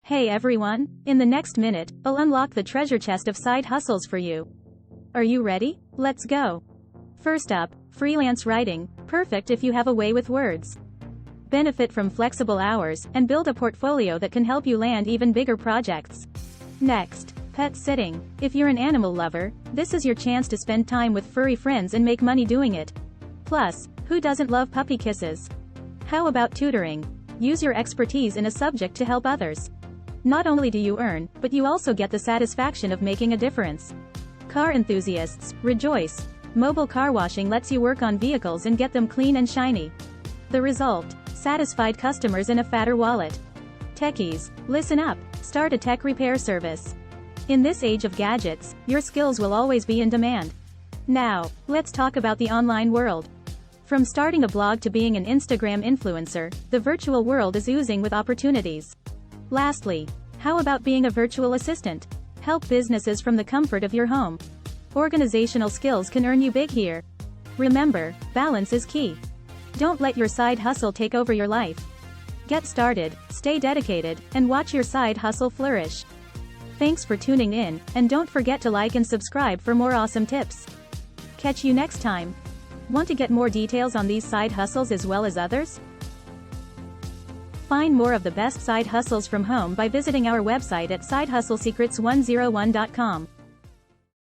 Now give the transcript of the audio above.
Hey everyone, in the next minute, I'll unlock the treasure chest of side hustles for you. Are you ready? Let's go. First up, freelance writing, perfect if you have a way with words. Benefit from flexible hours, and build a portfolio that can help you land even bigger projects. Next, pet sitting. If you're an animal lover, this is your chance to spend time with furry friends and make money doing it. Plus, who doesn't love puppy kisses? How about tutoring? Use your expertise in a subject to help others. Not only do you earn, but you also get the satisfaction of making a difference. Car enthusiasts, rejoice! Mobile car washing lets you work on vehicles and get them clean and shiny. The result? Satisfied customers and a fatter wallet. Techies, listen up, start a tech repair service. In this age of gadgets, your skills will always be in demand. Now, let's talk about the online world. From starting a blog to being an Instagram influencer, the virtual world is oozing with opportunities. Lastly, how about being a virtual assistant? Help businesses from the comfort of your home. Organizational skills can earn you big here. Remember, balance is key. Don't let your side hustle take over your life. Get started, stay dedicated, and watch your side hustle flourish. Thanks for tuning in, and don't forget to like and subscribe for more awesome tips. Catch you next time. Want to get more details on these side hustles as well as others? Find more of the best side hustles from home by visiting our website at sidehustlesecrets101.com.